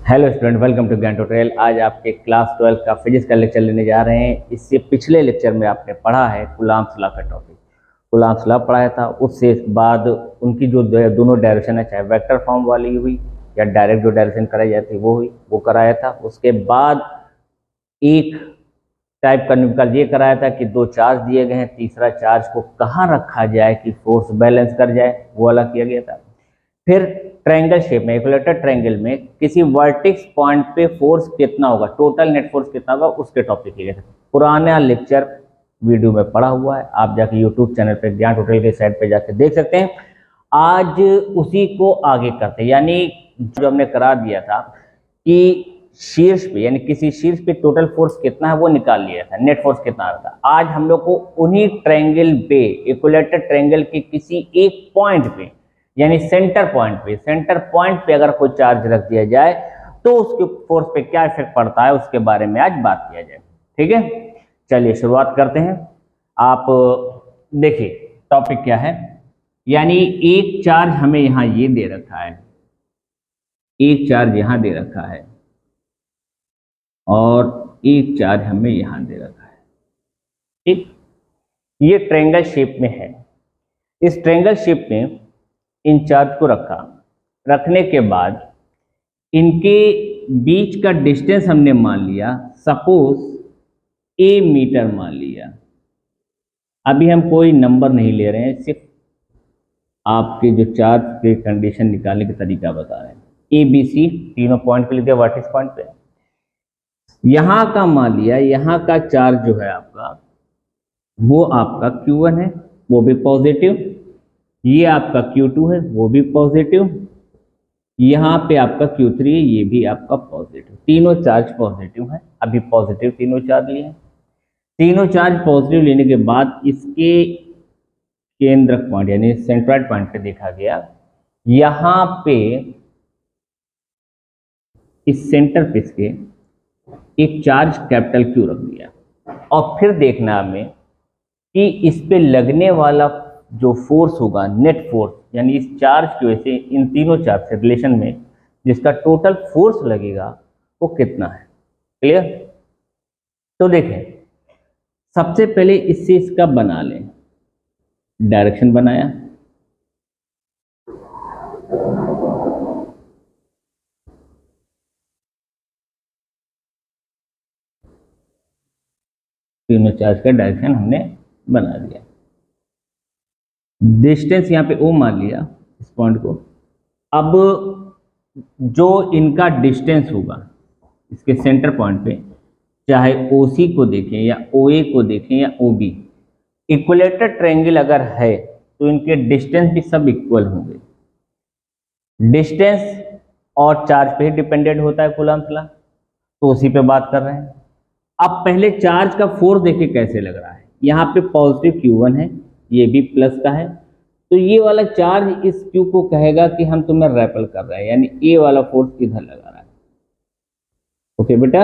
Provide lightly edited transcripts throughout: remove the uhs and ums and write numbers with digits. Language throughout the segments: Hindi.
हेलो स्टूडेंट, वेलकम टू ज्ञान ट्यूटोरियल। आज आपके क्लास 12 का फिजिक्स का लेक्चर लेने जा रहे हैं। इससे पिछले लेक्चर में आपने पढ़ा है कूलॉम्स लॉ का टॉपिक। कूलॉम्स लॉ पढ़ाया था, उससे बाद उनकी जो दोनों डायरेक्शन है, चाहे वेक्टर फॉर्म वाली हुई या डायरेक्ट जो डायरेक्शन कराई जाती है वो हुई, वो कराया था। उसके बाद एक टाइप का न्यूमेरिकल ये कराया था कि दो चार्ज दिए गए हैं, तीसरा चार्ज को कहाँ रखा जाए कि फोर्स बैलेंस कर जाए, वो वाला किया गया था। फिर ट्रायंगल शेप में, इक्विलेटरल ट्रायंगल में किसी वर्टेक्स पॉइंट पे फोर्स कितना होगा, टोटल नेट फोर्स कितना होगा, उसके टॉपिक लिए थे। पुराना लेक्चर वीडियो में पड़ा हुआ है, आप जाके यूट्यूब चैनल पे ज्ञान ट्यूटोरियल के साइट पे जाके देख सकते हैं। आज उसी को आगे करते हैं, यानी जो हमने करा दिया था कि शीर्ष पे, यानी किसी शीर्ष पे टोटल फोर्स कितना है वो निकाल लिया था, नेट फोर्स कितना आ रहा था। आज हम लोग को उन्हीं ट्रायंगल पे, इक्विलेटरल ट्रायंगल के किसी एक पॉइंट पे, यानी सेंटर पॉइंट पे अगर कोई चार्ज रख दिया जाए तो उसके फोर्स पे क्या इफेक्ट पड़ता है, उसके बारे में आज बात किया जाए। ठीक है, चलिए शुरुआत करते हैं। आप देखिए टॉपिक क्या है। यानी एक चार्ज हमें यहां ये दे रखा है, एक चार्ज यहां दे रखा है और एक चार्ज हमें यहां दे रखा है। ठीक, ये ट्रायंगल शेप में है। इस ट्रायंगल शेप में इन चार्ज को रखने के बाद इनके बीच का डिस्टेंस हमने मान लिया, सपोज ए मीटर मान लिया। अभी हम कोई नंबर नहीं ले रहे हैं, सिर्फ आपके जो चार्ज के कंडीशन निकालने का तरीका बता रहे हैं। ए बी सी तीनों पॉइंट पे लिखे, वर्टेक्स पॉइंट पे। यहां का मान लिया, यहां का चार्ज जो है आपका, वो आपका Q1 है, वो भी पॉजिटिव। ये आपका Q2 है, वो भी पॉजिटिव। यहाँ पे आपका Q3 है, ये भी आपका पॉजिटिव। तीनों चार्ज पॉजिटिव है। अभी पॉजिटिव तीनों चार्ज लिए हैं। तीनों चार्ज पॉजिटिव लेने के बाद इसके केंद्र पॉइंट, यानी सेंट्रॉइड पॉइंट पे देखा गया, यहाँ पे इस सेंटर पे इसके एक चार्ज कैपिटल Q रख दिया। और फिर देखना हमें कि इस पे लगने वाला जो फोर्स होगा, नेट फोर्स, यानी इस चार्ज की वजह से इन तीनों चार्ज से रिलेशन में जिसका टोटल फोर्स लगेगा वो कितना है। क्लियर? तो देखें, सबसे पहले इससे इसका बना लें, डायरेक्शन बनाया, तीनों चार्ज का डायरेक्शन हमने बना दिया। डिस्टेंस यहाँ पे O मान लिया इस पॉइंट को। अब जो इनका डिस्टेंस होगा इसके सेंटर पॉइंट पे, चाहे OC को देखें या OA को देखें या OB, इक्विलेटरल ट्रायंगल अगर है तो इनके डिस्टेंस भी सब इक्वल होंगे। डिस्टेंस और चार्ज पे ही डिपेंडेंट होता है कूलॉम्स लॉ, तो उसी पे बात कर रहे हैं। अब पहले चार्ज का फोर्स देखिए कैसे लग रहा है। यहाँ पे पॉजिटिव Q1 है, ये भी प्लस का है, तो ये वाला चार्ज इस Q को कहेगा कि हम तुम्हें रेपल कर रहे हैं, यानी ए वाला फोर्स किधर लगा रहा है। ओके बेटा,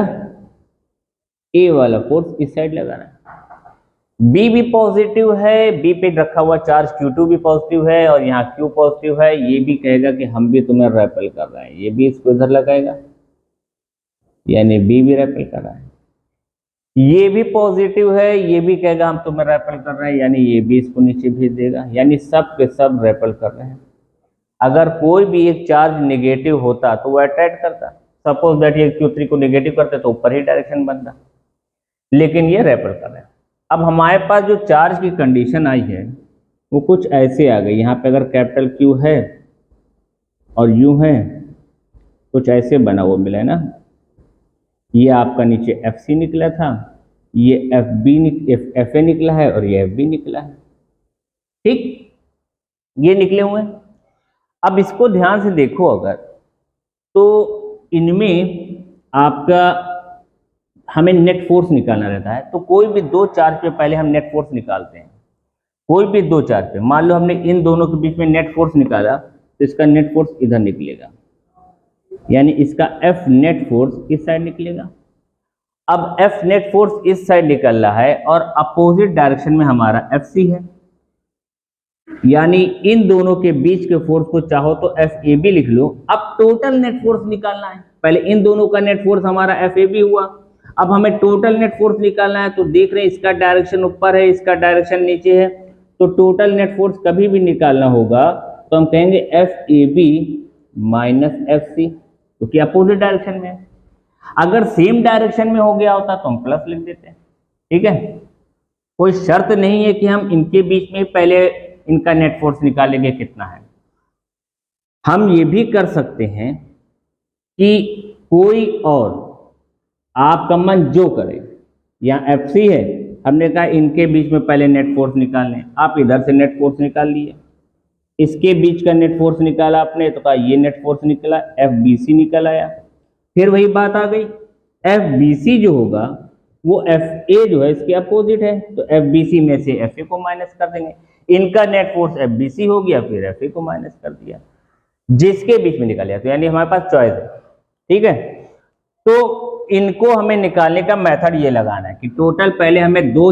ए वाला फोर्स इस साइड लगा रहा है। बी भी पॉजिटिव है, बी पे रखा हुआ चार्ज Q2 भी पॉजिटिव है और यहाँ Q पॉजिटिव है, ये भी कहेगा कि हम भी तुम्हें रेपल कर रहे हैं, ये भी इसको इधर लगाएगा, यानी बी भी रेपल कर रहा है। ये भी पॉजिटिव है, ये भी कहेगा हम तुम्हें रेपल कर रहे हैं, यानी ये भी इसको नीचे भेज देगा, यानी सब के सब रेपल कर रहे हैं। अगर कोई भी एक चार्ज नेगेटिव होता तो वो अट्रैक्ट करता, सपोज दैट ये Q3 को नेगेटिव करते तो ऊपर ही डायरेक्शन बनता, लेकिन ये रेपल कर रहे हैं। अब हमारे पास जो चार्ज की कंडीशन आई है वो कुछ ऐसे आ गई। यहाँ पे अगर कैपिटल Q है और U है, कुछ ऐसे बना हुआ मिला है ना। ये आपका नीचे FC निकला था, ये FA निकला है और ये FB निकला है। ठीक, ये निकले हुए हैं। अब इसको ध्यान से देखो अगर, तो इनमें आपका हमें नेट फोर्स निकालना रहता है, तो कोई भी दो चार्ज पे पहले हम नेट फोर्स निकालते हैं। कोई भी दो चार्ज पे, मान लो हमने इन दोनों के बीच में नेट फोर्स निकाला, तो इसका नेट फोर्स इधर निकलेगा, यानी इसका F नेट फोर्स इस साइड निकलेगा। अब F नेट फोर्स इस साइड निकल रहा है और अपोजिट डायरेक्शन में हमारा FC है, यानी इन दोनों के बीच के फोर्स को चाहो तो एफ ए बी लिख लो। अब टोटल नेट फोर्स निकालना है, पहले इन दोनों का नेट फोर्स हमारा एफ ए बी हुआ, अब हमें टोटल नेट फोर्स निकालना है। तो देख रहे हैं इसका डायरेक्शन ऊपर है, इसका डायरेक्शन नीचे है, तो टोटल नेट फोर्स कभी भी निकालना होगा तो हम कहेंगे F A B minus F C, क्योंकि अपोजिट डायरेक्शन में है। अगर सेम डायरेक्शन में हो गया होता तो हम प्लस लिख देते हैं, ठीक है। कोई शर्त नहीं है कि हम इनके बीच में पहले इनका नेट फोर्स निकालेंगे कितना है। हम ये भी कर सकते हैं कि कोई और आपका मन जो करे, यहाँ एफ सी है, हमने कहा इनके बीच में पहले नेट फोर्स निकालने, आप इधर से नेट फोर्स निकाल लिए, इसके बीच का नेट फोर्स निकाला आपने तो कहा ये नेट फोर्स निकला, एफ बी सी निकल आया। फिर वही बात आ गई, एफ बी सी जो होगा वो एफ ए जो है इसके अपोजिट है, तो एफ बी सी में से एफ ए को माइनस कर देंगे, इनका net force F B C हो गया, फिर एफ ए को माइनस कर दिया, जिसके बीच में निकाल लिया। तो यानी हमारे पास चॉइस है, ठीक है। तो इनको हमें निकालने का मेथड ये लगाना है कि टोटल पहले हमें दो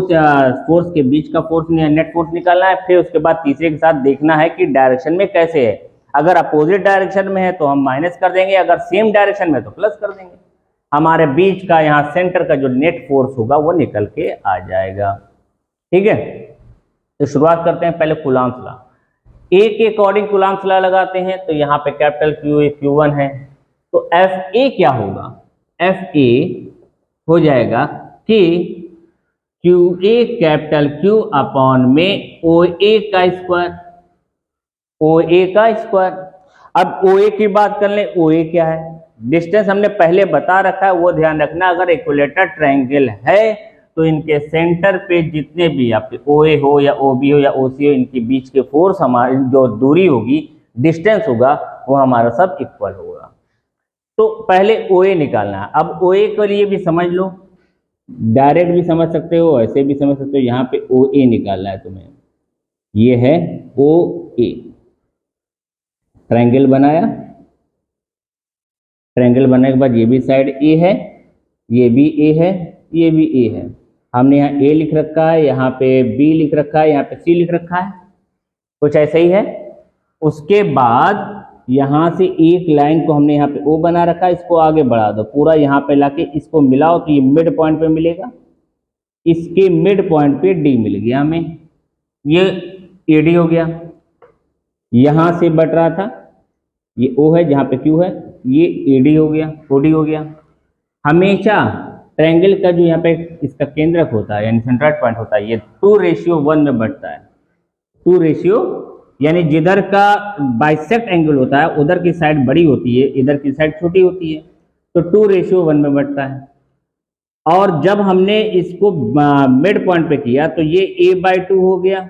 फोर्स के बीच का फोर्स नेट फोर्स निकालना है, फिर उसके बाद तीसरे के साथ देखना है कि डायरेक्शन में कैसे है। अगर अपोजिट डायरेक्शन में है तो हम माइनस कर देंगे, अगर सेम डायरेक्शन में तो प्लस कर देंगे। हमारे बीच का यहाँ सेंटर का जो नेट फोर्स होगा वो निकल के आ जाएगा, ठीक है। तो शुरुआत करते हैं पहले कूलॉम्स लॉ। ए के अकॉर्डिंग कूलॉम्स लॉ लगाते हैं, तो यहाँ पे कैपिटल क्यू ए क्यू1 है, तो एफ ए क्या होगा, एफ ए हो जाएगा कि Q A capital Q upon में ओ ए का स्क्वायर, ओ ए का स्क्वायर। अब ओ ए की बात कर ले, ओ ए क्या है, डिस्टेंस हमने पहले बता रखा है, वो ध्यान रखना। अगर इक्विलेटरल ट्रायंगल है तो इनके सेंटर पे जितने भी आपके ओ ए हो या ओ बी हो या ओ सी हो, इनके बीच के फोर्स हमारी जो दूरी होगी, डिस्टेंस होगा, वो हमारा सब इक्वल होगा। तो पहले ओ ए निकालना है। अब ओ ए के लिए भी समझ लो, डायरेक्ट भी समझ सकते हो, ऐसे भी समझ सकते हो। यहाँ पे ओ ए निकालना है तुम्हें, ये है ओ ए, ट्रायंगल बनाया, ट्रायंगल बनाने के बाद ये भी साइड ए है, ये भी ए है, ये भी ए है। हमने यहाँ ए लिख रखा है, यहाँ पे बी लिख रखा है, यहाँ पे सी लिख रखा है, कुछ ऐसा ही है। उसके बाद यहाँ से एक लाइन को हमने यहाँ पे ओ बना रखा है, इसको आगे बढ़ा दो, पूरा यहाँ पे लाके इसको मिलाओ तो ये मिड पॉइंट पे मिलेगा, इसके मिड पॉइंट पे डी मिल गया हमें, ये ए डी हो गया। यहाँ से बढ़ रहा था, ये ओ है, जहाँ पे क्यू है, ये ए डी हो गया, ओ डी हो गया। हमेशा ट्रायंगल का जो यहाँ पे इसका केंद्रक होता है यानी सेंट्रल पॉइंट होता है, ये 2:1 में बढ़ता है। 2 यानी जिधर का बाइसेक्ट एंगल होता है उधर की साइड बड़ी होती है, इधर की साइड छोटी होती है, तो 2:1 में बढ़ता है। और जब हमने इसको मिड पॉइंट पे किया तो ये a/2 हो गया,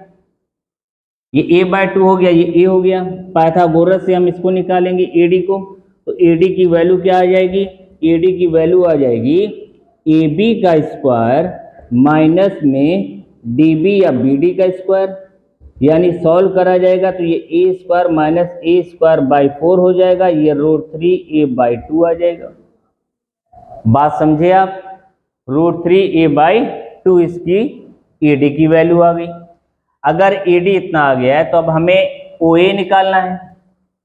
ये a/2 हो गया, ये a हो गया। पाइथागोरस से हम इसको निकालेंगे AD को, तो AD की वैल्यू क्या आ जाएगी, AD की वैल्यू आ जाएगी AB का स्क्वायर माइनस में DB या BD का स्क्वायर, यानी सॉल्व करा जाएगा तो ये a square minus a square by 4 हो जाएगा, ये √3a/2 आ जाएगा। बात समझे आप, √3a/2 इसकी AD की वैल्यू आ गई। अगर AD इतना आ गया है तो अब हमें OA निकालना है।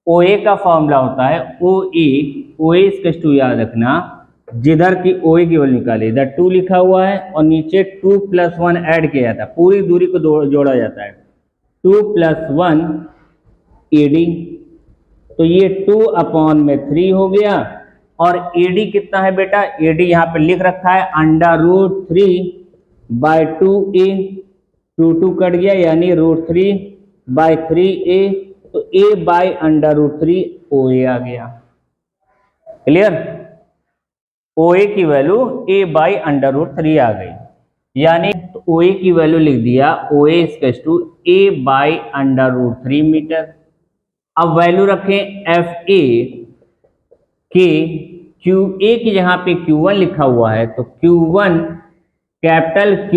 OA का फॉर्मूला होता है OA इसका टू याद रखना, जिधर की OA की वैल्यू निकाले, इधर 2 लिखा हुआ है और नीचे 2 + 1 ऐड किया जाता है, पूरी दूरी को जोड़ा जाता है, 2 + 1 AD, तो ये 2/3 हो गया। और AD कितना है बेटा, AD यहाँ पे लिख रखा है √3/2a, 2 कट गया यानी √3/3a, तो a/√3 OA आ गया। क्लियर, OA की वैल्यू a/√3 आ गई, यानी तो OA की वैल्यू लिख दिया, OA = a/√3 मीटर। अब वैल्यू रखें FA के, QA की जहां पे Q1 लिखा हुआ है तो Q1 कैपिटल Q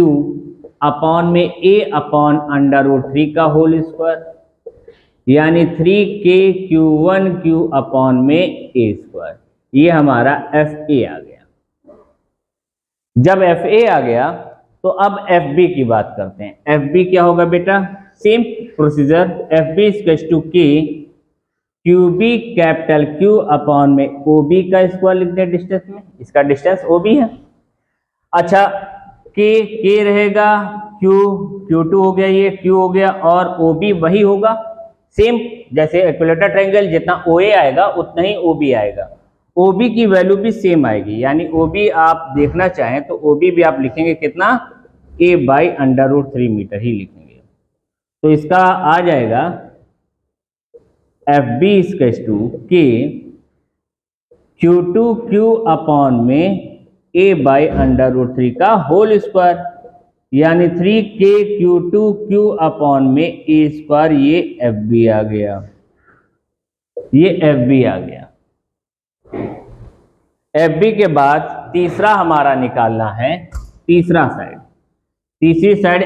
अपॉन में a/√3 का होल स्क्वायर, यानी 3kQ1Q अपॉन में a स्क्वायर। ये हमारा FA आ गया। जब FA आ गया तो अब FB की बात करते हैं। FB क्या होगा बेटा, same procedure F B is to K Q B capital Q upon में ओ बी का स्क्वायर लिखते हैं डिस्टेंस में, इसका डिस्टेंस ओ बी है। अच्छा के रहेगा, Q2 हो गया, ये Q हो गया और OB वही होगा सेम जैसे इक्विलेटरल ट्रायंगल, जितना OA आएगा उतना ही OB आएगा। OB की वैल्यू भी सेम आएगी, यानी OB आप देखना चाहें तो OB भी आप लिखेंगे कितना, a/√3 मीटर ही लिखेंगे। तो इसका आ जाएगा FB के Q2Q अपॉन में a/√3 का होल स्क्वायर, यानी 3KQ2Q अपॉन में a स्क्वायर, ये FB आ गया, ये FB आ गया। FB के बाद तीसरा हमारा निकालना है, तीसरा साइड, तीसरी साइड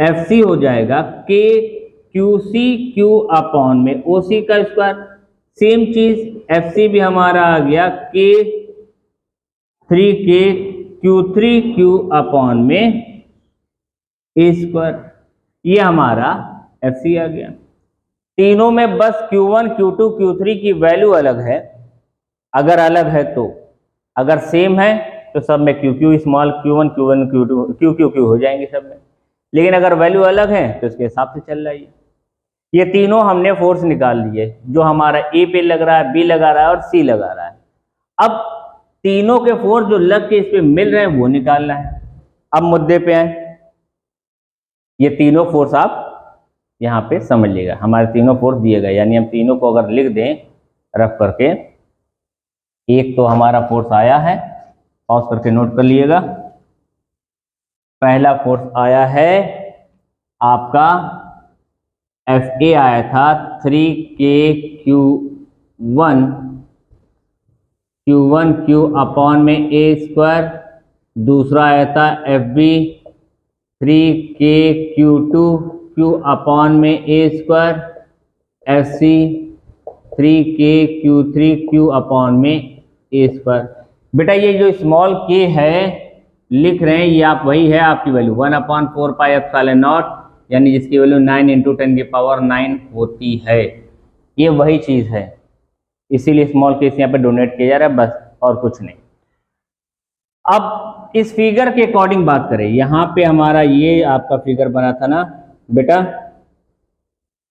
FC हो जाएगा KQCQ अपॉन में OC का स्क्वायर। सेम चीज FC भी हमारा आ गया K3KQ3Q अपॉन में A स्क्वायर, ये हमारा FC आ गया। तीनों में बस Q1 Q2 Q3 की वैल्यू अलग है, अगर अलग है तो, अगर सेम है तो सब में QQ small, Q1 Q1 Q2 QQQ हो जाएंगे सब में, लेकिन अगर वैल्यू अलग है तो इसके हिसाब से चल रहा है। ये तीनों हमने फोर्स निकाल लिए, जो हमारा A पे लग रहा है, B लगा रहा है और C लगा रहा है। अब तीनों के फोर्स जो लग के इस पे मिल रहे हैं वो निकालना है। अब मुद्दे पे आए, ये तीनों फोर्स आप यहाँ पे समझ लीजिएगा, हमारे तीनों फोर्स दिए गए, यानी हम तीनों को अगर लिख दें रफ करके, एक तो हमारा फोर्स आया है, पॉज करके नोट कर लीजिएगा। पहला फोर्स आया है आपका FA आया था 3KQ1Q अपॉन में A स्क्वायर, दूसरा आया था FB 3KQ2Q अपॉन में A square, FC 3KQ3Q upon में A स्क्वायर। बेटा ये जो स्मॉल k है लिख रहे हैं, ये आप वही है आपकी वैल्यू 1/4πε0, यानी जिसकी वैल्यू 9 × 10⁹ होती है, ये वही चीज है, इसीलिए स्मॉल केस यहाँ पे डोनेट किया जा रहा है, बस और कुछ नहीं। अब इस फिगर के अकॉर्डिंग बात करें, यहाँ पे हमारा ये आपका फिगर बना था ना बेटा,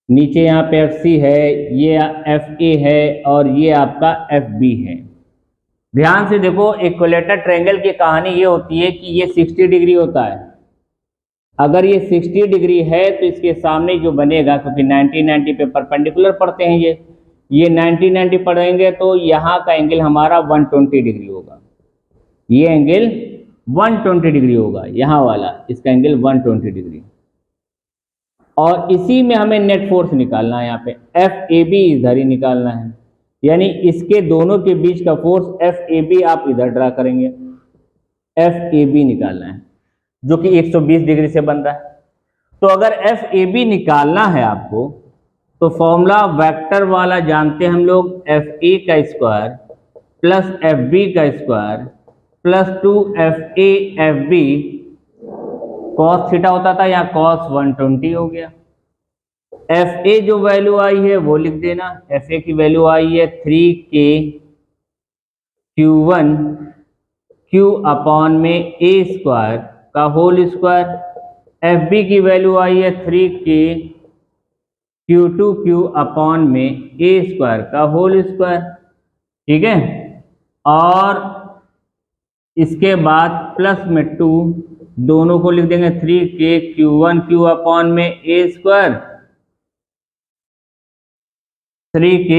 नीचे यहाँ पे FC है, ये FA है और ये आपका FB है। ध्यान से देखो, इक्विलेटरल ट्रायंगल की कहानी ये होती है कि ये 60 डिग्री होता है। अगर ये 60 डिग्री है तो इसके सामने जो बनेगा, क्योंकि 90 पे परपेंडिकुलर पड़ते हैं, ये 90 पड़ेंगे तो यहाँ का एंगल हमारा 120 डिग्री होगा, ये एंगल 120 डिग्री होगा, यहाँ वाला इसका एंगल 120 डिग्री। और इसी में हमें नेट फोर्स निकालना है, यहाँ पे FAB इधर ही निकालना है, यानी इसके दोनों के बीच का फोर्स FAB आप इधर ड्रा करेंगे, FAB निकालना है, जो कि 120 डिग्री से बन रहा है। तो अगर FAB निकालना है आपको, तो फॉर्मूला वेक्टर वाला जानते हैं हम लोग, FA का स्क्वायर प्लस FB का square plus 2FA FB cos theta होता था, यहाँ cos 120 हो गया। FA जो वैल्यू आई है वो लिख देना, FA की वैल्यू आई है 3KQ1Q अपॉन में A स्क्वायर का होल स्क्वायर, FB की वैल्यू आई है 3KQ2Q अपॉन में A स्क्वायर का होल स्क्वायर, ठीक है। और इसके बाद प्लस में 2, दोनों को लिख देंगे 3KQ1Q अपॉन में A स्क्वायर, 3K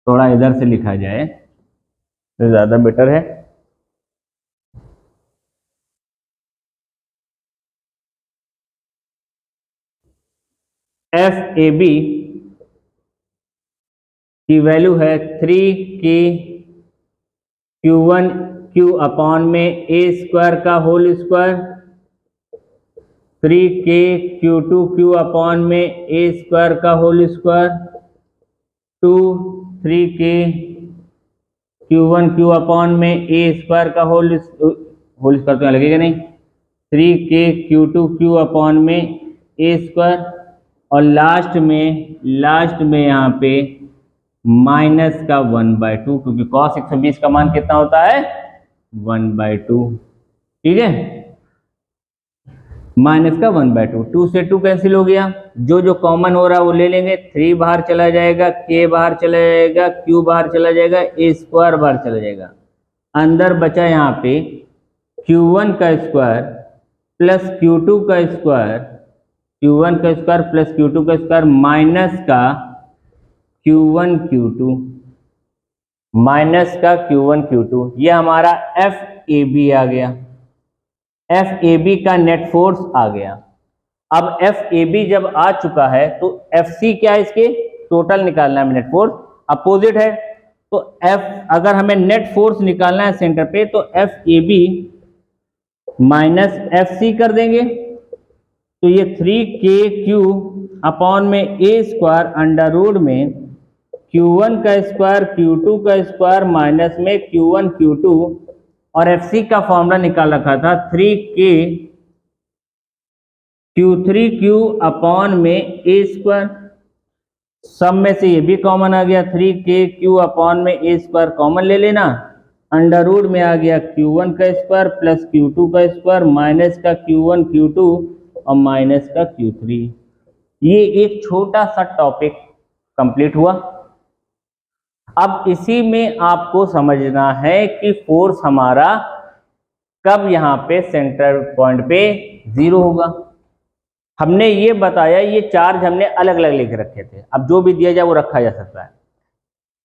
थोड़ा इधर से लिखा जाए तो ज्यादा बेटर है, FAB की वैल्यू है 3KQ1Q अपॉन में A स्क्वायर का होल स्क्वायर, 3KQ2Q अपॉन में A स्क्वायर का होल स्क्वायर, 2 3KQ1Q अपॉन में A स्क्वायर का होल स्क्वायर तो यहाँ लगेगा नहीं, 3k/Q2 अपॉन में a स्क्वायर, और लास्ट में यहाँ पे माइनस का 1/2, क्योंकि cos 120 का मान कितना होता है 1/2, ठीक है, माइनस का 1/2, 2 से 2 कैंसिल हो गया, जो कॉमन हो रहा है वो ले लेंगे, 3 बाहर चला जाएगा, k बाहर चला जाएगा, q बाहर चला जाएगा, a स्क्वायर बाहर चला जाएगा, अंदर बचा यहाँ पे q1 का स्क्वायर प्लस q2 का स्क्वायर, q1 का स्क्वायर प्लस q2 का स्क्वायर माइनस का q1 q2, माइनस का q1 q2, ये हमारा FAB आ गया, FAB का नेट फोर्स आ गया। अब FAB जब आ चुका है तो FC क्या है, इसके टोटल निकालना है, नेट फोर्स अपोजिट है, तो अगर हमें नेट फोर्स निकालना है सेंटर पे तो FAB माइनस FC कर देंगे, तो ये 3KQ अपॉन में a स्क्वायर अंडर रूट में Q1 का स्क्वायर Q2 का स्क्वायर माइनस में Q1 Q2, और FC का फॉर्मूला निकाल रखा था 3KQ3Q अपॉन में a स्क्वायर, सब में से ये भी कॉमन आ गया, 3KQ अपॉन में a स्क्वायर कॉमन ले लेना, अंडर रूट में आ गया Q1 का स्क्वायर प्लस Q2 का स्क्वायर माइनस का Q1 Q2 और माइनस का Q3। ये एक छोटा सा टॉपिक कंप्लीट हुआ। अब इसी में आपको समझना है कि फोर्स हमारा कब यहाँ पे सेंटर पॉइंट पे 0 होगा। हमने ये बताया, ये चार्ज हमने अलग अलग लिख रखे थे, अब जो भी दिया जाए वो रखा जा सकता है।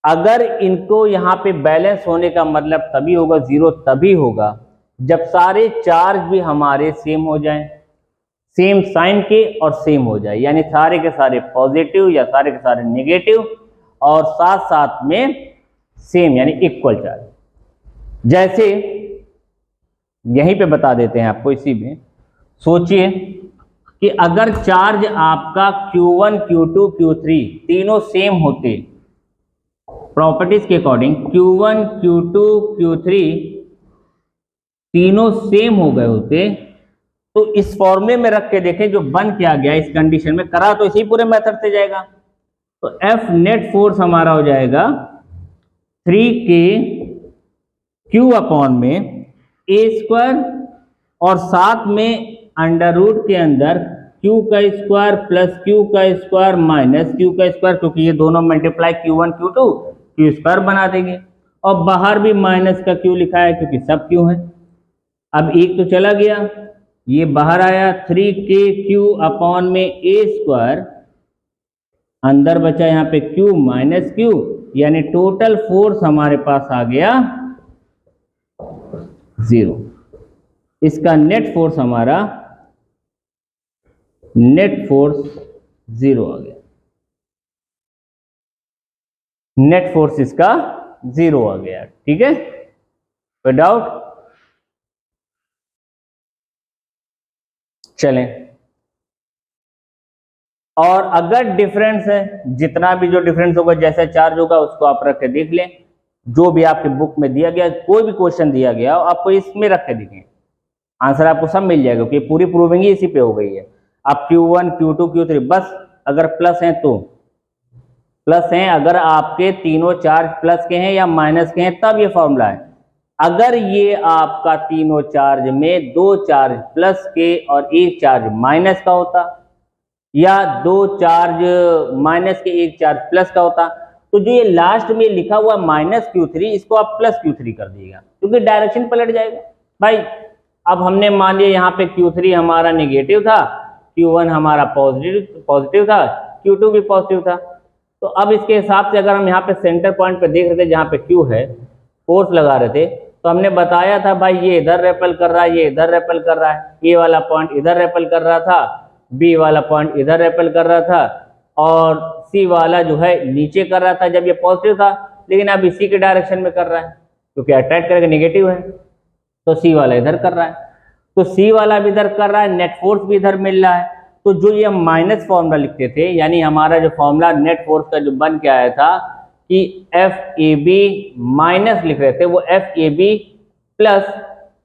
अगर इनको यहाँ पे बैलेंस होने का मतलब तभी होगा, 0 तभी होगा जब सारे चार्ज भी हमारे सेम हो जाएं, सेम साइन के और सेम हो जाए, यानी सारे के सारे पॉजिटिव या सारे के सारे नेगेटिव और साथ साथ में सेम यानी इक्वल चार्ज। जैसे यहीं पे बता देते हैं आपको, इसी में सोचिए कि अगर चार्ज आपका Q1 Q2 Q3 तीनों सेम होते, प्रॉपर्टीज के अकॉर्डिंग Q1 Q2 Q3 तीनों सेम हो गए होते, तो इस फॉर्मूले में रख के देखें जो बन क्या गया इस कंडीशन में, करा तो इसी पूरे मेथड से जाएगा, तो F नेट फोर्स हमारा हो जाएगा 3KQ अपॉन में a स्क्वायर और साथ में अंडर रूट के अंदर Q का स्क्वायर प्लस Q का स्क्वायर माइनस Q का स्क्वायर, क्योंकि ये दोनों multiply Q1 Q2 Q square बना देंगे, और बाहर भी माइनस का Q लिखा है क्योंकि सब Q है। अब एक तो चला गया, ये बाहर आया 3KQ अपॉन में a स्क्वायर, अंदर बचा यहाँ पे Q माइनस Q, यानी टोटल फोर्स हमारे पास आ गया 0। इसका नेट फोर्स हमारा नेट फोर्स 0 आ गया, नेट फोर्स इसका 0 आ गया, ठीक है, कोई डाउट? चलें, और अगर डिफरेंस है, जितना भी जो डिफरेंस होगा जैसा चार्ज होगा उसको आप रख के देख लें, जो भी आपके बुक में दिया गया, कोई भी क्वेश्चन दिया गया आपको इसमें रख के देखें, आंसर आपको सब मिल जाएगा, क्योंकि पूरी प्रूविंग ही इसी पे हो गई है। आप Q1 Q2 Q3 बस अगर प्लस हैं तो प्लस हैं, अगर आपके तीनों चार्ज प्लस के हैं या माइनस के हैं तब ये फॉर्मूला है। अगर ये आपका तीनों चार्ज में 2 चार्ज प्लस के और 1 चार्ज माइनस का होता, या 2 चार्ज माइनस के 1 चार्ज प्लस का होता, तो जो ये लास्ट में लिखा हुआ माइनस Q3 इसको आप प्लस Q3 कर दीजिएगा, क्योंकि डायरेक्शन पलट जाएगा भाई। अब हमने मान लिया यहाँ पे Q3 हमारा नेगेटिव था, Q1 हमारा पॉजिटिव था, Q2 भी पॉजिटिव था, तो अब इसके हिसाब से अगर हम यहाँ पे सेंटर पॉइंट पे देख रहे थे जहाँ पे Q है, फोर्स लगा रहे थे, तो हमने बताया था भाई ये इधर रेपल कर रहा है, ये इधर रेपल कर रहा है, ए वाला पॉइंट इधर रेपल कर रहा था, बी वाला पॉइंट इधर रेपल कर रहा था, और सी वाला जो है नीचे कर रहा था जब ये पॉजिटिव था, लेकिन अब इसी के डायरेक्शन में कर रहा है क्योंकि अट्रैक्ट करके नेगेटिव है, तो सी वाला इधर कर रहा है, तो सी वाला भी इधर कर रहा है, नेट फोर्स भी इधर मिल रहा है। तो जो ये हम माइनस फॉर्मूला लिखते थे, यानी हमारा जो फॉर्मूला नेट फोर्स का जो बन के आया था कि FAB माइनस लिख रहे थे, वो FAB प्लस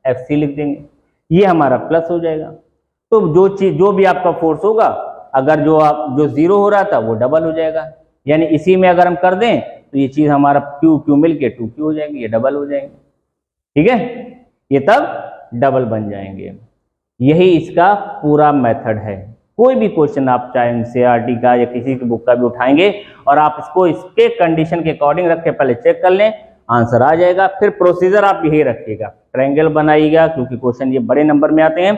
FC लिख देंगे, ये हमारा प्लस हो जाएगा। तो जो भी आपका फोर्स होगा, अगर जो जीरो हो रहा था वो डबल हो जाएगा, यानी इसी में अगर हम कर दें तो ये चीज हमारा क्यू मिल के 2Q हो जाएंगे, ये डबल हो जाएंगे, ठीक है, ये तब डबल बन जाएंगे। यही इसका पूरा मेथड है। कोई भी क्वेश्चन आप चाहे एनसीईआरटी का या किसी की बुक का भी उठाएंगे और आप इसको इसके कंडीशन के अकॉर्डिंग रख के पहले चेक कर लें, आंसर आ जाएगा। फिर प्रोसीजर आप यही रखिएगा, ट्रायंगल बनाइएगा, क्योंकि क्वेश्चन ये बड़े नंबर में आते हैं।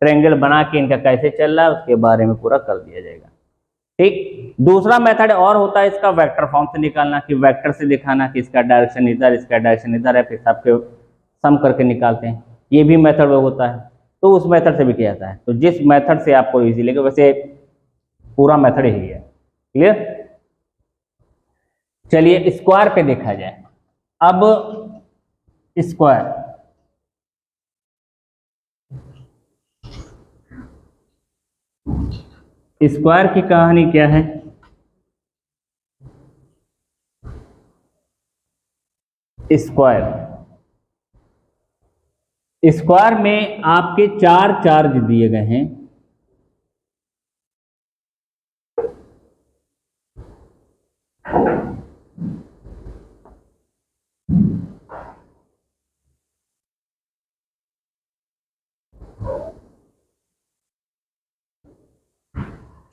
ट्रायंगल बना के इनका कैसे चल रहा है उसके बारे में पूरा कर दिया जाएगा, ठीक। दूसरा मेथड और होता है इसका वेक्टर फॉर्म से निकालना, कि वेक्टर से दिखाना कि इसका डायरेक्शन इधर, इसका डायरेक्शन इधर है, फिर सबके सम करके निकालते हैं, ये भी मेथड होता है। तो उस मेथड से भी किया जाता है। तो जिस मेथड से आपको इजी लगे, वैसे पूरा मेथड ही है, क्लियर। चलिए स्क्वायर पे देखा जाए। अब स्क्वायर की कहानी क्या है? स्क्वायर में आपके 4 चार्ज दिए गए हैं,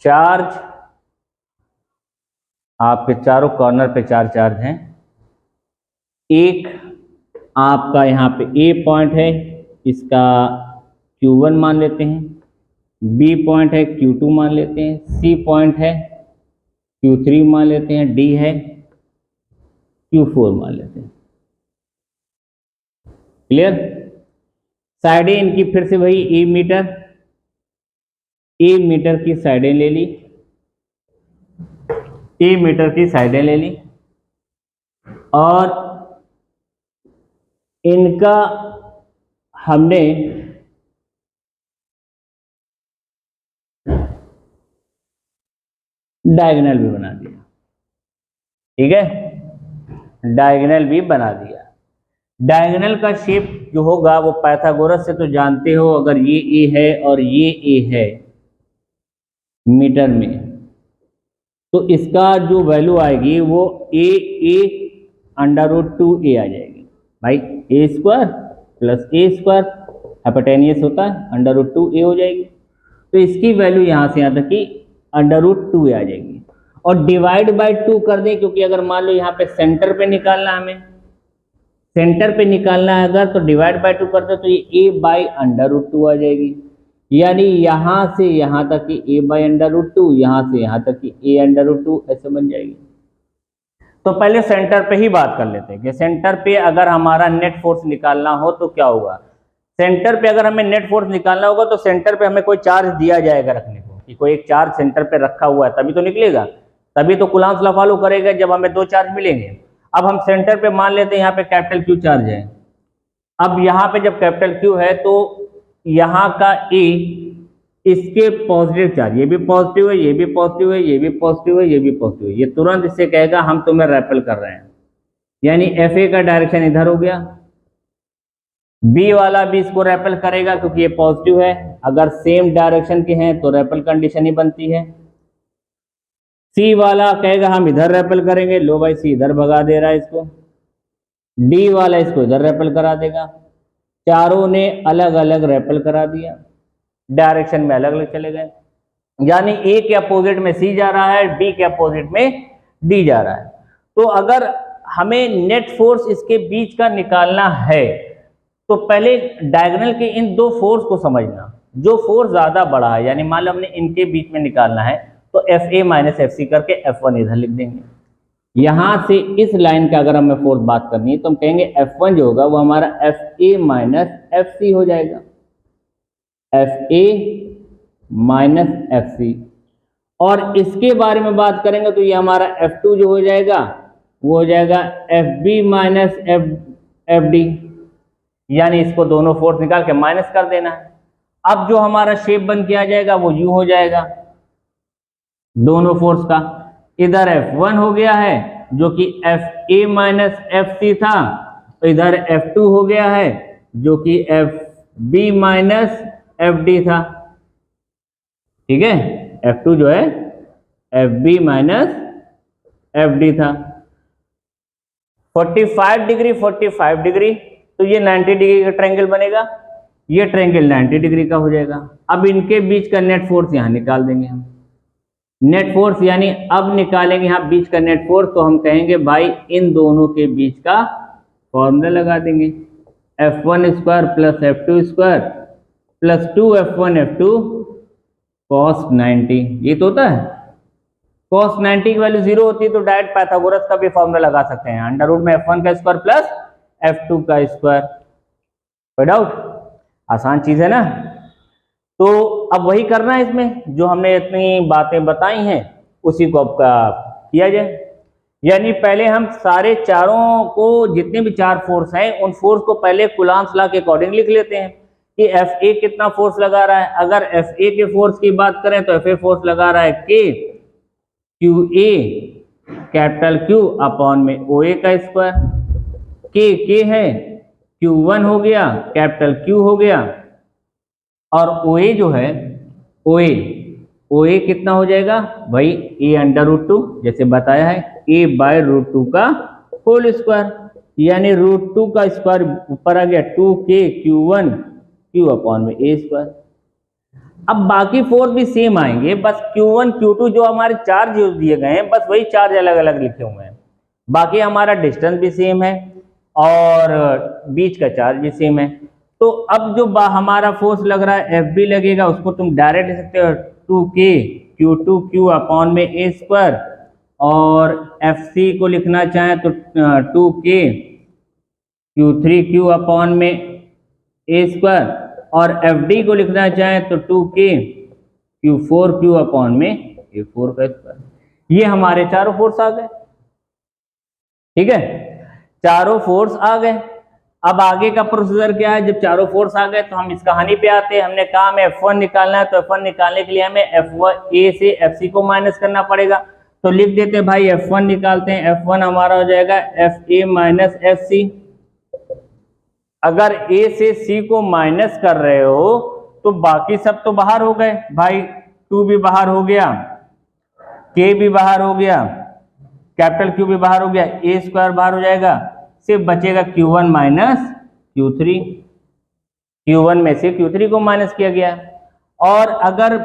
चार्ज आपके चारों कॉर्नर पे 4 चार्ज हैं। एक आपका यहाँ पे ए पॉइंट है, इसका Q1 मान लेते हैं, बी पॉइंट है Q2 मान लेते हैं, सी पॉइंट है Q3 मान लेते हैं, डी है Q4 मान लेते हैं, क्लियर। साइडें इनकी फिर से वही ए मीटर की साइडें ले ली, और इनका हमने डायगोनल भी बना दिया, ठीक है, डायगोनल भी बना दिया। डायगोनल का शेप जो होगा वो पाइथागोरस से तो जानते हो, अगर ये ए है और ये ए है मीटर में, तो इसका जो वैल्यू आएगी वो ए √2a आ जाएगी। भाई ए स्क्वायर प्लस ए स्क्वायर हाइपोटेनियस होता है, √2a हो जाएगी। तो इसकी वैल्यू यहाँ से यहाँ तक कि √2a आ जाएगी। और डिवाइड बाय 2 कर दें, क्योंकि अगर मान लो यहाँ पे सेंटर पे निकालना है, हमें सेंटर पे निकालना है अगर, तो डिवाइड बाय 2 कर दो तो ये a/√2 आ जाएगी। यानी यहाँ से यहाँ तक कि a/√2, यहाँ से यहाँ तक कि a/√2 ऐसे बन जाएगी। तो पहले सेंटर पे ही बात कर लेते हैं कि सेंटर पे अगर हमारा नेट फोर्स निकालना हो तो क्या होगा। सेंटर पे अगर हमें नेट फोर्स निकालना होगा तो सेंटर पे हमें कोई चार्ज दिया जाएगा रखने को, कि कोई एक चार्ज सेंटर पे रखा हुआ है, तभी तो निकलेगा, तभी तो कूलम्ब्स लॉ फॉलो करेगा जब हमें 2 चार्ज मिलेंगे। अब हम सेंटर पे मान लेते हैं यहाँ पे कैपिटल Q चार्ज है। अब यहाँ पे जब कैपिटल Q है तो यहाँ का A इसके पॉजिटिव चार्ज, ये भी पॉजिटिव है, ये भी पॉजिटिव है, ये भी पॉजिटिव है, ये भी पॉजिटिव है, ये तुरंत इससे कहेगा हम तुम्हें रेपल कर रहे हैं, यानी FA का डायरेक्शन इधर हो गया। बी वाला भी इसको रेपल करेगा क्योंकि ये पॉजिटिव है, अगर सेम डायरेक्शन के हैं तो रेपल कंडीशन ही बनती है। सी वाला कहेगा हम इधर रेपल करेंगे, लो भाई सी इधर भगा दे रहा है इसको, डी वाला इसको इधर रेपल करा देगा। चारों ने अलग अलग रेपल करा दिया, डायरेक्शन में अलग अलग चले गए, यानी ए के अपोजिट में सी जा रहा है, बी के अपोजिट में डी जा रहा है। तो अगर हमें नेट फोर्स इसके बीच का निकालना है तो पहले डायगोनल के इन 2 फोर्स को समझना, जो फोर्स ज्यादा बड़ा है, यानी मान लो हमने इनके बीच में निकालना है तो FA - FC करके F1 इधर लिख देंगे। यहां से इस लाइन का अगर हमें फोर्स बात करनी है तो हम कहेंगे F1 जो होगा वो हमारा FA - FC हो जाएगा, FA - FC। और इसके बारे में बात करेंगे तो ये हमारा F2 जो हो जाएगा वो हो जाएगा FB - FD, यानी इसको दोनों फोर्स निकाल के माइनस कर देना है। अब जो हमारा शेप बन के आ जाएगा वो यूं हो जाएगा, दोनों फोर्स का, इधर F1 हो गया है जो कि FA - FC था, तो इधर F2 हो गया है जो कि F B minus F D था, ठीक है, F2 जो है F B minus F D था। 45 डिग्री 45 डिग्री, तो ये 90 डिग्री का ट्रायंगल बनेगा, ये ट्रायंगल 90 डिग्री का हो जाएगा। अब इनके बीच का नेट फोर्स यहां निकाल देंगे हम, नेट फोर्स यानी अब निकालेंगे यहाँ बीच का नेट फोर्स, तो हम कहेंगे भाई इन दोनों के बीच का फॉर्मूला लगा देंगे, F1 square plus F2 square plus 2F1 F2 cos 90। ये तो होता है cos 90 की वैल्यू 0 होती है तो डायरेक्ट पाइथागोरस का भी फॉर्मूला लगा सकते हैं, अंडर रूट में F1 का स्क्वायर प्लस F2 का स्क्वायर। कोई डाउट? आसान चीज है ना। तो अब वही करना है इसमें, जो हमने इतनी बातें बताई हैं उसी को अब किया जाए। यानी पहले हम सारे चारों को, जितने भी चार फोर्स हैं उन फोर्स को पहले कूलॉम्स लॉ के अकॉर्डिंग लिख लेते हैं कि एफ ए कितना फोर्स लगा रहा है। अगर एफ ए के फोर्स की बात करें तो एफ ए फोर्स लगा रहा है के Q A capital Q upon में ओ ए का स्क्वायर, के है Q1 हो गया कैपिटल Q हो गया, और ओ ए जो है ओ ए कितना हो जाएगा भाई ए अंडर रूट 2, जैसे बताया है ए बाय रूट 2 का होल स्क्वायर, यानी रूट 2 का स्क्वायर ऊपर आ गया 2k Q1 Q अपॉन में ए स्क्वायर। अब बाकी फोर्स भी सेम आएंगे, बस Q1 Q2 जो हमारे चार्ज दिए गए हैं बस वही चार्ज अलग अलग लिखे हुए हैं, बाकी हमारा डिस्टेंस भी सेम है और बीच का चार्ज भी सेम है। तो अब जो हमारा फोर्स लग रहा है एफ बी लगेगा, उसको तुम डायरेक्ट लिख सकते हो 2k Q2 Q अपॉन में ए स्क्वायर, और एफ सी को लिखना चाहें तो 2k Q3 Q अपॉन में ए स्क्वायर, और एफ डी को लिखना चाहें तो 2k Q4 Q अपॉन में ए फोर का स्क्वायर। ये हमारे चारों फोर्स आ गए, ठीक है, चारों फोर्स आ गए। अब आगे का प्रोसीजर क्या है? जब चारों फोर्स आ गए तो हम इस कहानी पे आते हैं। हमने कहा हमें F1 निकालना है, तो F1 निकालने के लिए हमें F1 A से FC को माइनस करना पड़ेगा, तो लिख देते हैं भाई F1 निकालते हैं। F1 हमारा हो जाएगा FA माइनस FC। अगर A से C को माइनस कर रहे हो तो बाकी सब तो बाहर हो गए भाई, 2 भी बाहर हो गया, K भी बाहर हो गया, कैपिटल Q भी बाहर हो गया, ए स्क्वायर बाहर हो जाएगा, सिर्फ बचेगा Q1 माइनस Q3। Q1 में से Q3 को माइनस किया गया। और अगर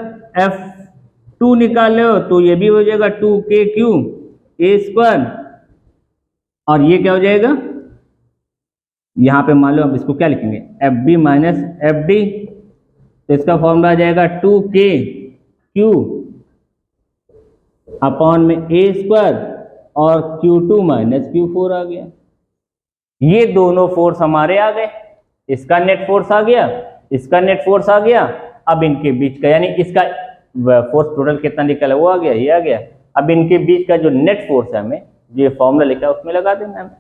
F2 निकाल लो तो ये भी हो जाएगा 2KQ ए स्क्वायर, और ये क्या हो जाएगा, यहां पे मान लो अब इसको क्या लिखेंगे FB माइनस FD, तो इसका फॉर्मूला आ जाएगा 2KQ अपॉन में ए स्क्वायर और Q2 माइनस Q4 आ गया। ये दोनों फोर्स हमारे आ गए, इसका नेट फोर्स आ गया, इसका नेट फोर्स आ गया। अब इनके बीच का, यानी इसका फोर्स टोटल कितना निकला वो आ गया, ये आ गया। अब इनके बीच का जो नेट फोर्स है हमें, जो फॉर्मूला लिखा है उसमें लगा देना हमें,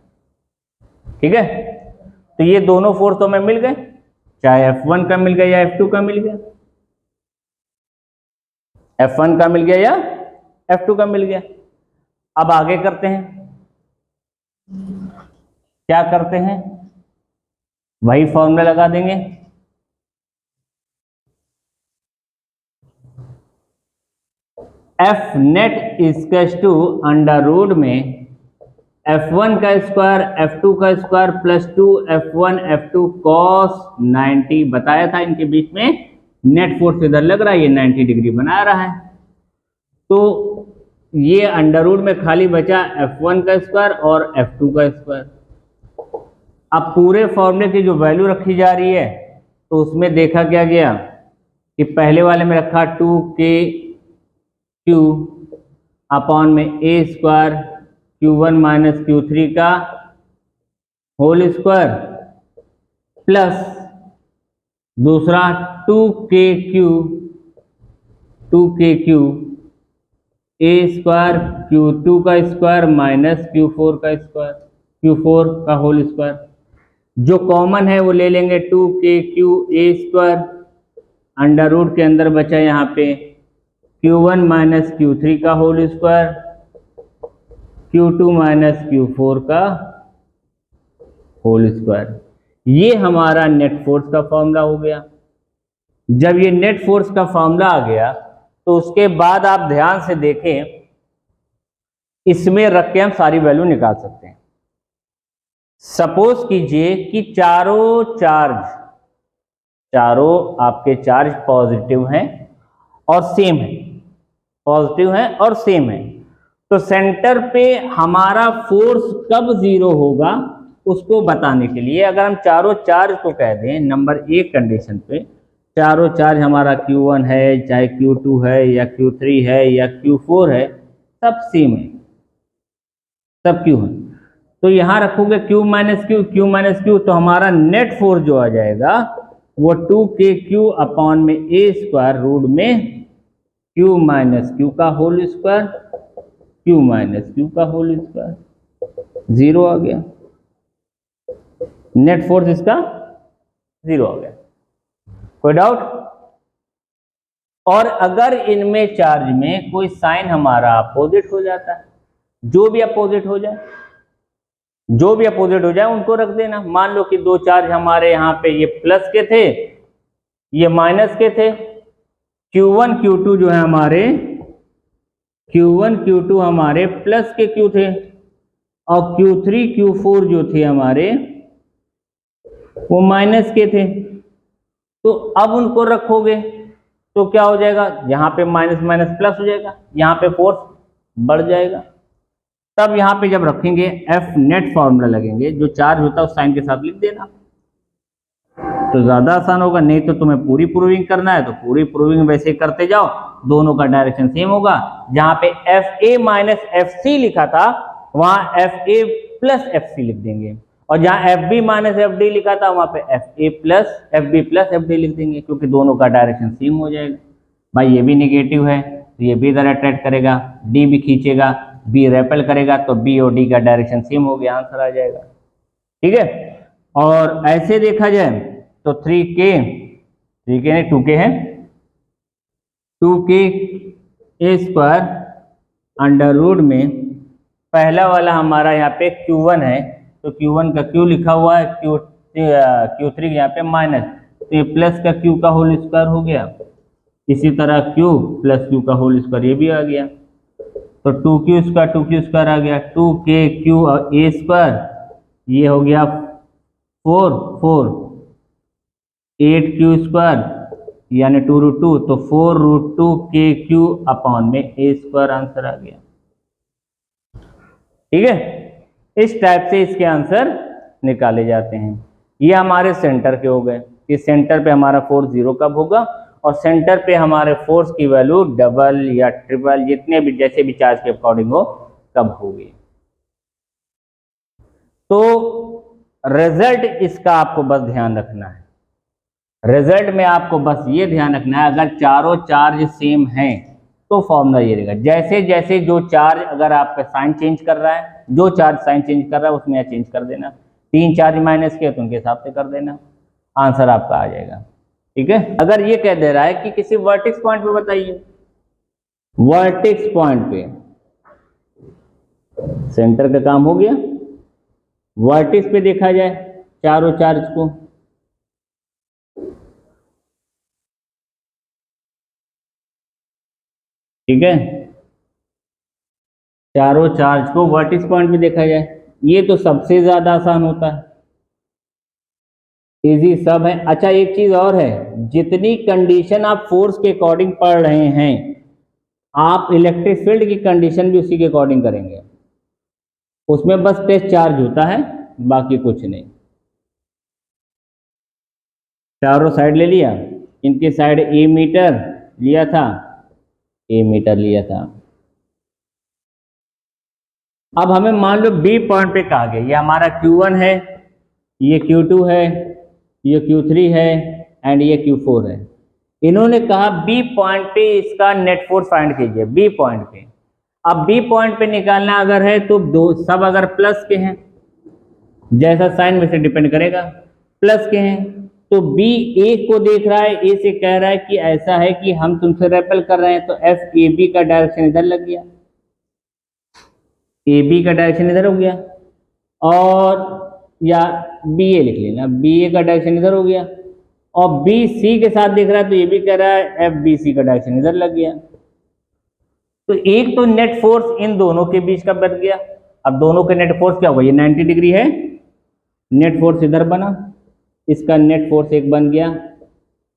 ठीक है। तो ये दोनों फोर्स तो हमें मिल गए, चाहे F1 का मिल गया या F2 का मिल गया, F1 का मिल गया या F2 का मिल गया। अब आगे करते हैं, क्या करते हैं, वही फॉर्मूला लगा देंगे। F net equals to under root में F1 का स्क्वायर F2 का square plus 2F1 F2 cos 90। बताया था इनके बीच में नेट फोर्स इधर लग रहा है, ये 90 डिग्री बना रहा है। तो ये अंडर रूट में खाली बचा F1 का स्क्वायर और F2 का स्क्वायर। अब पूरे फॉर्मूले की जो वैल्यू रखी जा रही है तो उसमें देखा क्या गया कि पहले वाले में रखा 2KQ अपॉन में ए स्क्वायर Q1 माइनस Q3 का होल स्क्वायर प्लस दूसरा 2KQ ए स्क्वायर Q2 का स्क्वायर माइनस Q4 का स्क्वायर, Q4 का होल स्क्वायर। जो कॉमन है वो ले लेंगे 2KQ ए स्क्वायर, अंडर रूट के अंदर बचा यहाँ पे Q1 माइनस Q3 का whole square, Q2 minus Q4 का होल स्क्वायर। ये हमारा नेट फोर्स का फॉर्मूला हो गया। जब ये नेट फोर्स का फॉर्मूला आ गया तो उसके बाद आप ध्यान से देखें, इसमें रख के हम सारी वैल्यू निकाल सकते हैं। सपोज कीजिए कि चारों आपके चार्ज पॉजिटिव हैं और सेम है, पॉजिटिव है और सेम है, तो सेंटर पे हमारा फोर्स कब जीरो होगा उसको बताने के लिए अगर हम चारों चार्ज को कह दें नंबर एक कंडीशन पे, चारों चार्ज हमारा Q1 है, चाहे Q2 है या Q3 है या Q4 है, सब सेम है, सब Q है, तो यहां रखोगे Q माइनस क्यू, तो हमारा नेट फोर्स जो आ जाएगा वो 2kq अपॉन में a स्क्वायर रूट में Q माइनस क्यू का whole square, Q minus q का होल स्क्वायर, जीरो आ गया, नेट फोर्स इसका जीरो आ गया। कोई डाउट? और अगर इनमें चार्ज में कोई साइन हमारा अपोजिट हो जाता है, जो भी अपोजिट हो जाए उनको रख देना। मान लो कि दो चार्ज हमारे यहाँ पे ये प्लस के थे, ये माइनस के थे, Q1 Q2 जो है हमारे Q1 Q2 हमारे प्लस के Q थे और Q3 Q4 जो थे हमारे वो माइनस के थे। तो अब उनको रखोगे तो क्या हो जाएगा, यहाँ पे माइनस माइनस प्लस हो जाएगा, यहाँ पे फोर्स बढ़ जाएगा। तब यहाँ पे जब रखेंगे एफ नेट फॉर्मूला लगेंगे, जो चार्ज होता है उस साइन के साथ लिख देना, तो ज्यादा आसान होगा। नहीं तो तुम्हें पूरी प्रूविंग करना है तो पूरी प्रूविंग वैसे करते जाओ, दोनों का डायरेक्शन सेम होगा। जहां पे F A minus F C लिखा था वहां F A plus F C लिख देंगे, और जहां F B minus F D लिखा था वहां पे F A plus F B plus F D लिख देंगे, क्योंकि दोनों का डायरेक्शन सेम हो जाएगा। भाई ये भी निगेटिव है तो ये भी इधर अट्रैक्ट करेगा, डी भी खींचेगा, बी रेपेल करेगा, तो बी और डी का डायरेक्शन सेम हो गया, आंसर आ जाएगा। ठीक है, और ऐसे देखा जाए तो 3k नहीं 2k है, 2k ए स्क्वायर अंडर रूट में पहला वाला हमारा यहाँ पे Q1 है, तो Q1 का Q लिखा हुआ है, Q3 यहाँ पे माइनस, तो ये प्लस का Q का होल स्क्वायर हो गया, इसी तरह Q प्लस Q का होल स्क्वायर ये भी आ गया, तो 2q स्क्वायर आ गया, 2kq ए स्क्वायर ये हो गया 8q स्क्वायर यानी 2√2, तो 4√2kq अपॉन में ए स्क्वायर आंसर आ गया। ठीक है, इस टाइप से इसके आंसर निकाले जाते हैं। ये हमारे सेंटर के हो गए कि सेंटर पे हमारा फोर्स जीरो कब होगा, और सेंटर पे हमारे फोर्स की वैल्यू डबल या ट्रिपल जितने भी जैसे भी चार्ज के अकॉर्डिंग हो कब होगी। तो रिजल्ट इसका आपको बस ध्यान रखना है, रिजल्ट में आपको बस ये ध्यान रखना है, अगर चारों चार्ज सेम हैं तो फॉर्मूला ये रहेगा। जैसे जैसे जो चार्ज अगर आपका साइन चेंज कर रहा है, जो चार्ज साइन चेंज कर रहा है उसमें चेंज कर देना, 3 चार्ज माइनस के तो उनके हिसाब से कर देना, आंसर आपका आ जाएगा। ठीक है, अगर ये कह दे रहा है कि किसी वर्टेक्स पॉइंट पे बताइए, वर्टेक्स पॉइंट पे सेंटर का काम हो गया, वर्टेक्स पे देखा जाए चारों चार्ज को, ठीक है, चारों चार्ज को वर्टेक्स पॉइंट पे देखा जाए, ये तो सबसे ज्यादा आसान होता है, इजी सब है। अच्छा एक चीज और है, जितनी कंडीशन आप फोर्स के अकॉर्डिंग पढ़ रहे हैं आप इलेक्ट्रिक फील्ड की कंडीशन भी उसी के अकॉर्डिंग करेंगे, उसमें बस टेस्ट चार्ज होता है बाकी कुछ नहीं। चारों साइड ले लिया, इनकी साइड ए मीटर लिया था, ए मीटर लिया था। अब हमें मान लो बी पॉइंट पे कहा गया, ये हमारा Q1 है, ये Q2 है, ये Q3 है एंड ये Q4 है। इन्होंने कहा बी पॉइंट पे इसका नेट फोर्स फाइंड कीजिए, बी पॉइंट पे। अब बी पॉइंट पे निकालना अगर है तो दो सब अगर प्लस के हैं, जैसा साइन वैसे डिपेंड करेगा, प्लस के हैं तो बी ए को देख रहा है, ए से कह रहा है कि ऐसा है कि हम तुमसे रेपेल कर रहे हैं, तो एफ ए बी का डायरेक्शन इधर लग गया, ए बी का डायरेक्शन इधर हो गया, और या बी ए लिख लेना, बी ए का डायरेक्शन इधर हो गया, और बी सी के साथ दिख रहा है तो ये भी कह रहा है एफ बी सी का डायरेक्शन इधर लग गया। तो एक तो नेट फोर्स इन दोनों के बीच का बन गया। अब दोनों के नेट फोर्स क्या होगा, ये 90 डिग्री है, नेट फोर्स इधर बना, इसका नेट फोर्स एक बन गया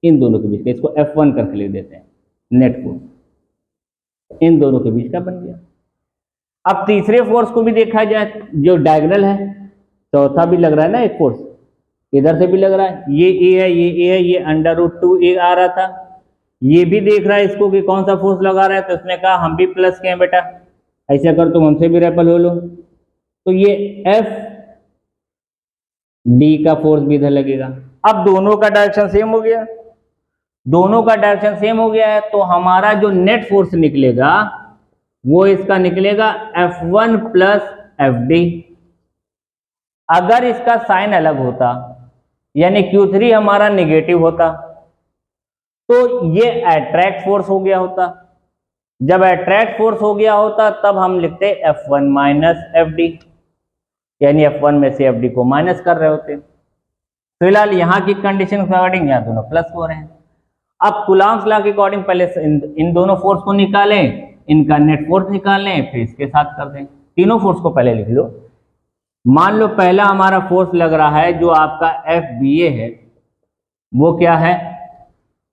इन दोनों के बीच का, इसको F1 करके लिख देते हैं, नेट फोर्स इन दोनों के बीच का बन गया। अब तीसरे फोर्स को भी देखा जाए जो डायगोनल है, चौथा भी लग रहा है ना एक फोर्स, इधर से भी लग रहा है, ये ए है, ये ए है, ये √2a आ रहा था, ये भी देख रहा है इसको कि कौन सा फोर्स लगा रहा है, तो उसने कहा हम भी प्लस के हैं बेटा, ऐसे अगर तुम हमसे भी रेपल हो लो, तो ये एफ डी का फोर्स भी इधर लगेगा। अब दोनों का डायरेक्शन सेम हो गया, दोनों का डायरेक्शन सेम हो गया है, तो हमारा जो नेट फोर्स निकलेगा वो इसका निकलेगा F1 प्लस Fd। अगर इसका साइन अलग होता यानी Q3 हमारा नेगेटिव होता तो ये अट्रैक्ट फोर्स हो गया होता। जब अट्रैक्ट फोर्स हो गया होता तब हम लिखते F1 माइनस Fd, यानी F1 में से Fd को माइनस कर रहे होते। फिलहाल यहाँ की कंडीशन के अकॉर्डिंग यहाँ दोनों प्लस हो रहे हैं। अब कूलॉम्स लॉ के अकॉर्डिंग पहले इन दोनों फोर्स को निकालें, इनका नेट फोर्स निकाल लें, फिर इसके साथ कर दें। तीनों फोर्स को पहले लिख लो। मान लो पहला हमारा फोर्स लग रहा है जो आपका FBA है, वो क्या है,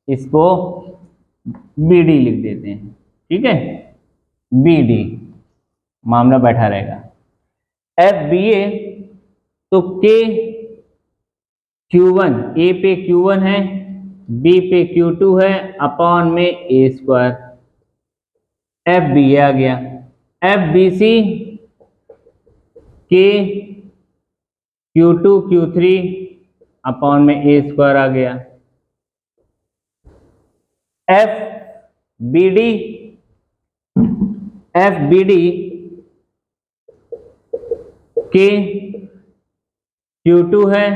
इसको BD लिख देते हैं, ठीक है, BD मामला बैठा रहेगा। FBA तो K Q1, A पे Q1 है, B पे Q2 है, अपॉन में A स्क्वायर, FBA आ गया। FBC K Q2 Q3 upon में A स्क्वायर आ गया। FBD K Q2 है,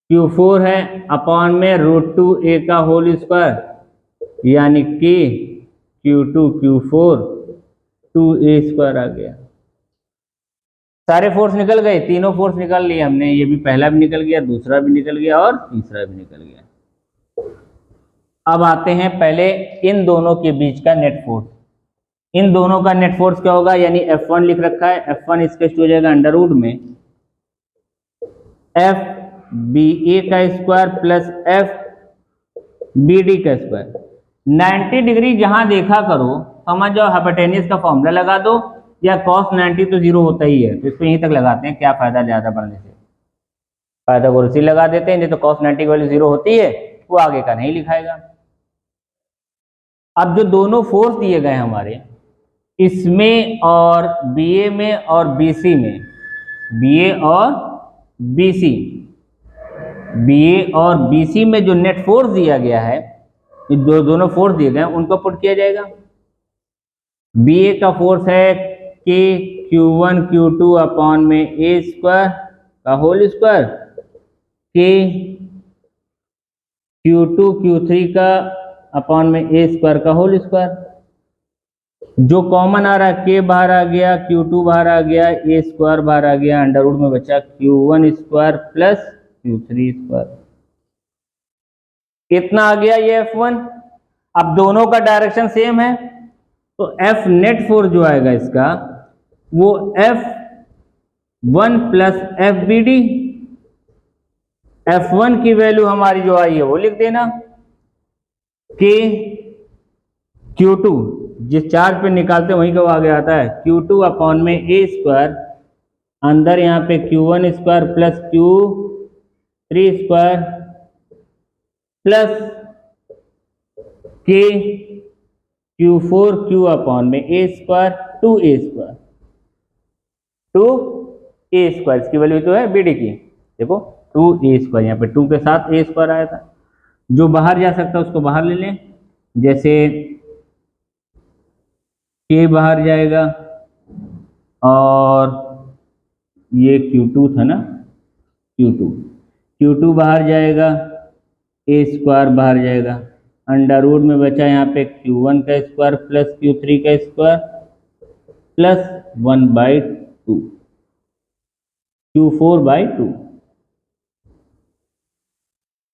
Q4 है, अपॉन में √2a का होल स्क्वायर, यानी K Q2 Q4 2a square आ गया। सारे फोर्स निकल गए, तीनों फोर्स निकल लिए हमने, ये भी पहला भी निकल गया, दूसरा भी निकल गया और तीसरा भी निकल गया। अब आते हैं पहले इन दोनों के बीच का नेट फोर्स। इन दोनों का नेट फोर्स क्या होगा, यानी F1 लिख रखा है, F1 इसका हो जाएगा अंडर में FBA का स्क्वायर प्लस FBD का स्क्वायर। 90 डिग्री जहां देखा करो समझ जाओ, हाइपोटेन्यूज का फॉर्मूला लगा दो, या cos 90 तो 0 होता ही है, तो इसको यहीं तक लगाते हैं, क्या फायदा ज्यादा बढ़ने से, फायदा को उसी लगा देते हैं, नहीं तो cos 90 की वैल्यू 0 होती है, वो आगे का नहीं लिखाएगा। अब जो दोनों फोर्स दिए गए हमारे, इसमें और BA में और BC में, BA और BC में जो नेट फोर्स दिया गया है, जो दोनों फोर्स दिए गए हैं उनको पुट किया जाएगा। BA का फोर्स है K Q1 Q2 अपॉन में A स्क्वायर का whole square, K Q2 Q3 का अपॉन में A स्क्वायर का होल स्क्वायर। जो कॉमन आ रहा है K बाहर आ गया, Q2 बाहर आ गया, A स्क्वायर बाहर आ गया, अंडर रूट में बचा Q1 square plus Q3 square, कितना आ गया ये F1। अब दोनों का डायरेक्शन सेम है, तो F नेट फोर्स जो आएगा इसका वो F1 प्लस FBD। F1 की वैल्यू हमारी जो आई है वो लिख देना, K Q2 जिस चार्ज पे निकालते हैं वहीं का आगे आता है, Q2 अपॉन में A स्क्वायर, अंदर यहाँ पे Q1 square plus Q3 square plus K Q4 Q upon में A square 2A square, 2A square, इसकी वैल्यू तो है BD की, देखो 2A स्क्वायर, यहाँ पे 2 के साथ A स्क्वायर आया था। जो बाहर जा सकता है उसको बाहर ले लें, जैसे K बाहर जाएगा और ये Q2 था ना, Q2 बाहर जाएगा, A स्क्वायर बाहर जाएगा, अंडर रूट में बचा यहाँ पे Q1 का स्क्वायर प्लस Q3 का स्क्वायर प्लस 1/2। Q4/2,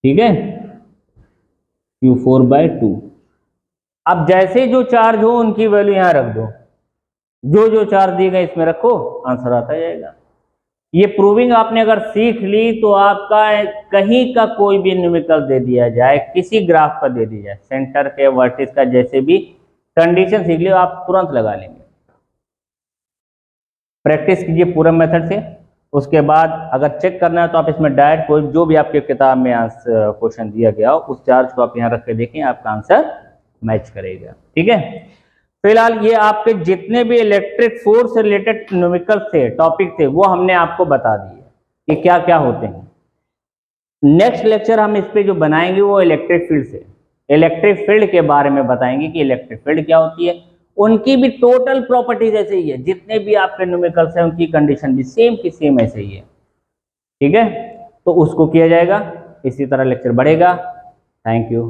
ठीक है, Q4/2। अब जैसे जो चार्ज हो उनकी वैल्यू यहां रख दो, जो जो चार्ज दिए गए इसमें रखो, आंसर आता जाएगा। ये प्रूविंग आपने अगर सीख ली तो आपका कहीं का कोई भी न्यूमेरिकल दे दिया जाए, किसी ग्राफ का दे दिया जाए, सेंटर के वर्टिस का, जैसे भी कंडीशन सीख लियो आप तुरंत लगा लेंगे। प्रैक्टिस कीजिए पूरा मेथड से, उसके बाद अगर चेक करना है तो आप इसमें डायरेक्ट कोई जो भी आपके किताब में आंसर क्वेश्चन दिया गया हो उस चार्ज को आप यहाँ रख के देखें, आपका आंसर मैच करेगा। ठीक है, फिलहाल ये आपके जितने भी इलेक्ट्रिक फोर्स से रिलेटेड न्यूमेरिकल थे, टॉपिक थे, वो हमने आपको बता दिए कि क्या क्या होते हैं। नेक्स्ट लेक्चर हम इस पे जो बनाएंगे वो इलेक्ट्रिक फील्ड से, इलेक्ट्रिक फील्ड के बारे में बताएंगे कि इलेक्ट्रिक फील्ड क्या होती है, उनकी भी टोटल प्रॉपर्टीज ऐसे ही है, जितने भी आपके न्यूमेरिकल्स हैं उनकी कंडीशन भी सेम की सेम ऐसे ही है। ठीक है, तो उसको किया जाएगा, इसी तरह लेक्चर बढ़ेगा। Thank you.